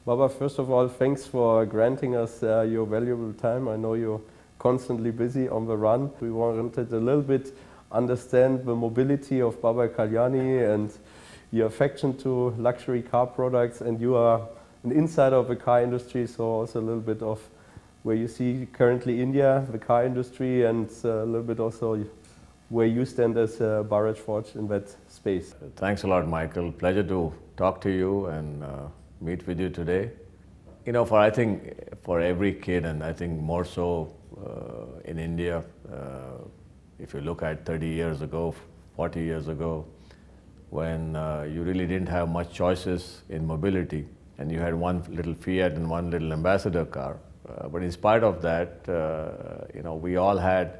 Baba, first of all, thanks for granting us your valuable time. I know you're constantly busy on the run. We wanted a little bit understand the mobility of Baba Kalyani and your affection to luxury car products, and you are an insider of the car industry, so also a little bit of where you see currently India, the car industry, and a little bit also where you stand as Bharat Forge in that space. Thanks a lot, Michael. Pleasure to talk to you and meet with you today. You know, I think for every kid, and I think more so in India, if you look at 30 years ago, 40 years ago, when you really didn't have much choices in mobility, and you had one little Fiat and one little ambassador car. But in spite of that, you know, we all had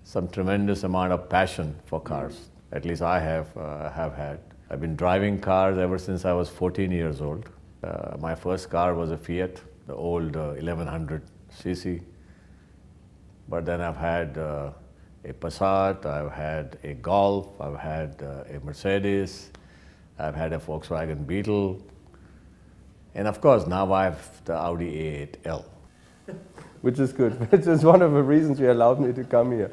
some tremendous amount of passion for cars. At least I have had. I've been driving cars ever since I was 14 years old. My first car was a Fiat, the old 1100 cc. But then I've had a Passat, I've had a Golf, I've had a Mercedes, I've had a Volkswagen Beetle, and of course now I have the Audi A8L. Which is good, which is one of the reasons you allowed me to come here.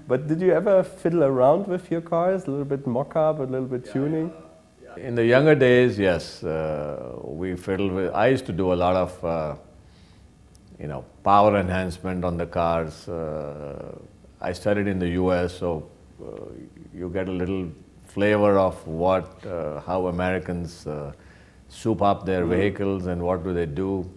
But did you ever fiddle around with your cars, a little bit mock-up, a little bit tuning? In the younger days, yes, we fiddled with. I used to do a lot of, you know, power enhancement on the cars. I studied in the US, so you get a little flavor of how Americans soup up their vehicles and what do they do.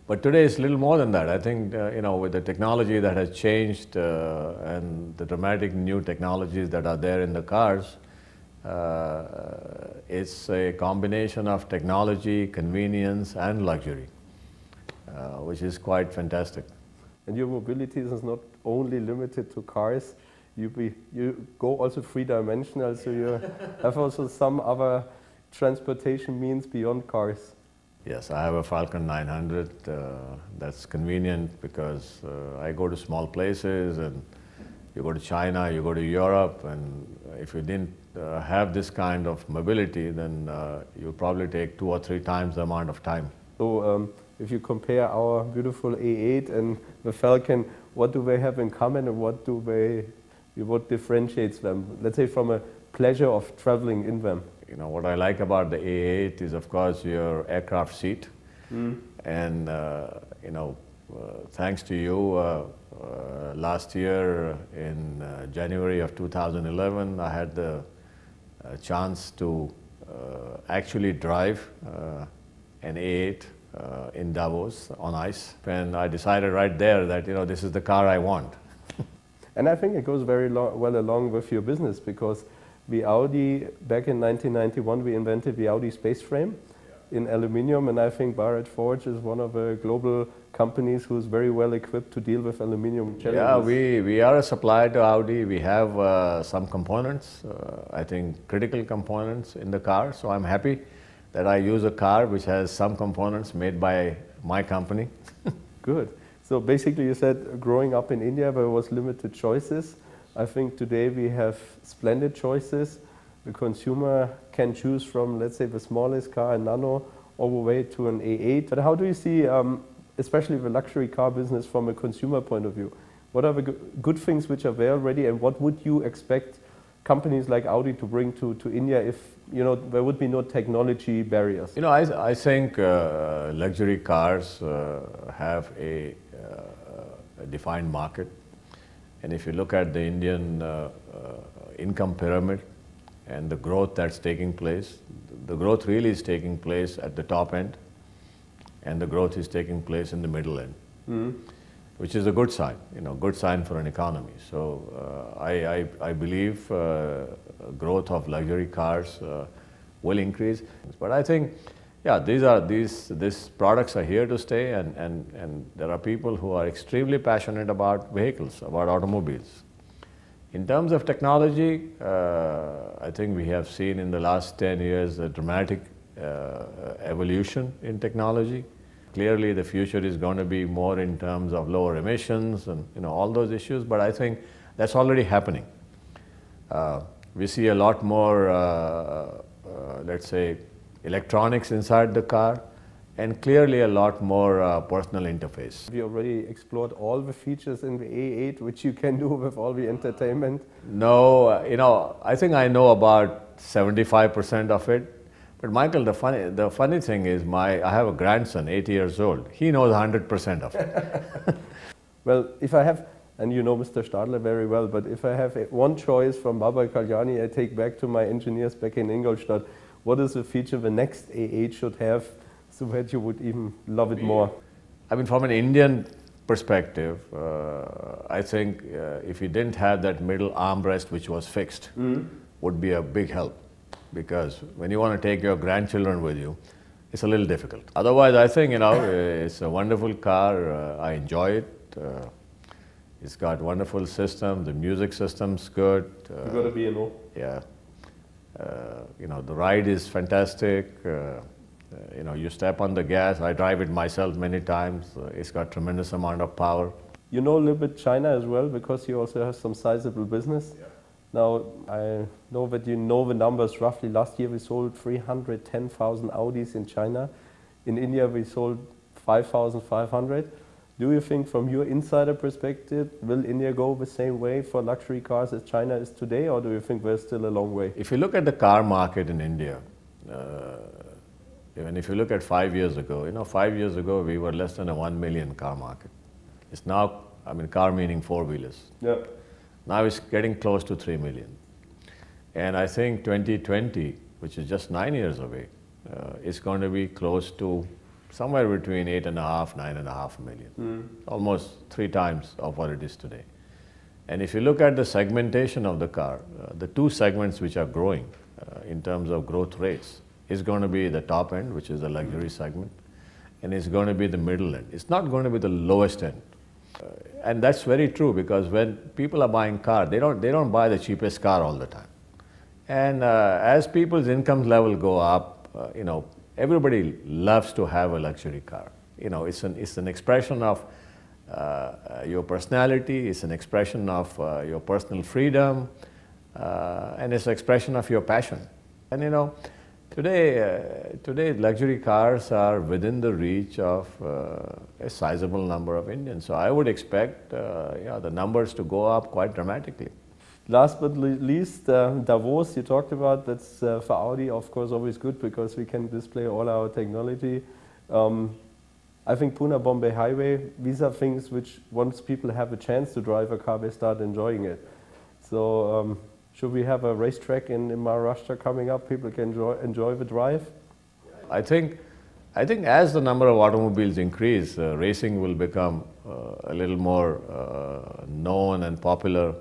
But today it's a little more than that. I think, you know, with the technology that has changed and the dramatic new technologies that are there in the cars, it's a combination of technology, convenience, and luxury, which is quite fantastic. And your mobility is not only limited to cars. You go also three-dimensional, so you have also some other transportation means beyond cars. Yes, I have a Falcon 900. That's convenient because I go to small places, and you go to China, you go to Europe, and if you didn't have this kind of mobility, then you probably take 2 or 3 times the amount of time. So if you compare our beautiful A8 and the Falcon, what do they have in common, and what differentiates them? Let's say from a pleasure of traveling in them. You know, what I like about the A8 is, of course, your aircraft seat. And, you know, thanks to you, last year in January of 2011, I had the chance to actually drive an A8 in Davos on ice. And I decided right there that, you know, this is the car I want. And I think it goes very well along with your business, because the Audi, back in 1991, we invented the Audi space frame in aluminium, and I think Bharat Forge is one of the global companies who's very well equipped to deal with aluminium challenges. Yeah, we are a supplier to Audi. We have some components, I think critical components in the car, so I'm happy that I use a car which has some components made by my company. Good. So basically you said growing up in India there was limited choices. I think today we have splendid choices. The consumer can choose from, let's say, the smallest car, a Nano, all the way to an A8. But how do you see, especially the luxury car business from a consumer point of view? What are the good things which are there already, and what would you expect companies like Audi to bring to India if, you know, there would be no technology barriers? You know, I think luxury cars have a defined market. And if you look at the Indian income pyramid and the growth that's taking place, the growth really is taking place at the top end, and the growth is taking place in the middle end, which is a good sign, you know, good sign for an economy. So I believe growth of luxury cars will increase. But I think, yeah, these products are here to stay, and there are people who are extremely passionate about vehicles, about automobiles. In terms of technology, I think we have seen in the last 10 years a dramatic evolution in technology. Clearly, the future is going to be more in terms of lower emissions and, you know, all those issues, but I think that's already happening. We see a lot more, let's say, electronics inside the car. and clearly a lot more personal interface. We already explored all the features in the A8 which you can do with all the entertainment. No, I think I know about 75% of it. But Michael, the funny thing is, I have a grandson, 8 years old. He knows 100% of it. Well, if I have, and you know Mr. Stadler very well, but if I have one choice from Baba Kalyani, I take back to my engineers back in Ingolstadt. What is the feature the next A8 should have so that you would even love it more? I mean, from an Indian perspective, I think if you didn't have that middle armrest which was fixed, would be a big help. Because when you want to take your grandchildren with you, it's a little difficult. Otherwise, I think, it's a wonderful car. I enjoy it. It's got wonderful system. The music system's good. You got a B&O. Yeah. The ride is fantastic. You step on the gas. I drive it myself many times. It's got tremendous amount of power. You know a little bit China as well, because you also have some sizable business. Yeah. Now, I know that you know the numbers roughly. Last year we sold 310,000 Audis in China. In India we sold 5,500. Do you think from your insider perspective, will India go the same way for luxury cars as China is today, or do you think we're still a long way? If you look at the car market in India, even if you look at 5 years ago, 5 years ago we were less than a 1 million car market. It's now, car meaning four-wheelers. Yeah. Now it's getting close to 3 million. And I think 2020, which is just 9 years away, is going to be close to somewhere between 8.5, 9.5 million. Almost 3 times of what it is today. And if you look at the segmentation of the car, the 2 segments which are growing in terms of growth rates is going to be the top end, which is the luxury segment, and it's going to be the middle end. It's not going to be the lowest end. And that's very true, because when people are buying cars, they don't buy the cheapest car all the time. And as people's income level go up, everybody loves to have a luxury car. It's an expression of your personality, it's an expression of your personal freedom, and it's an expression of your passion. And today luxury cars are within the reach of a sizable number of Indians. So I would expect the numbers to go up quite dramatically. Last but least, Davos, you talked about, that's for Audi, of course, always good because we can display all our technology. I think Pune-Bombay Highway, these are things which once people have a chance to drive a car, they start enjoying it. So should we have a racetrack in Maharashtra coming up? People can enjoy the drive? I think as the number of automobiles increase, racing will become a little more known and popular.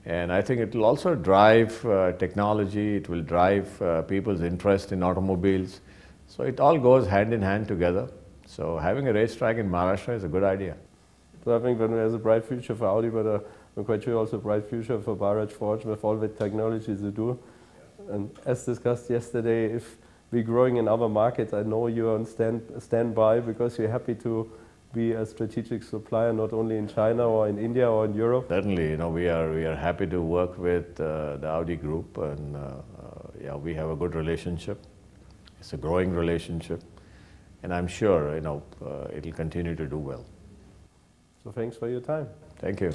And I think it will also drive technology, it will drive people's interest in automobiles. So it all goes hand in hand together. So having a racetrack in Maharashtra is a good idea. So I think that there's a bright future for Audi, but I'm quite sure also a bright future for Bharat Forge with all the technologies they do. And as discussed yesterday, if we're growing in other markets, I know you're on standby because you're happy to be a strategic supplier, not only in China or in India or in Europe. Certainly, we are happy to work with the Audi group, and we have a good relationship. It's a growing relationship, and I'm sure it'll continue to do well. So thanks for your time. Thank you.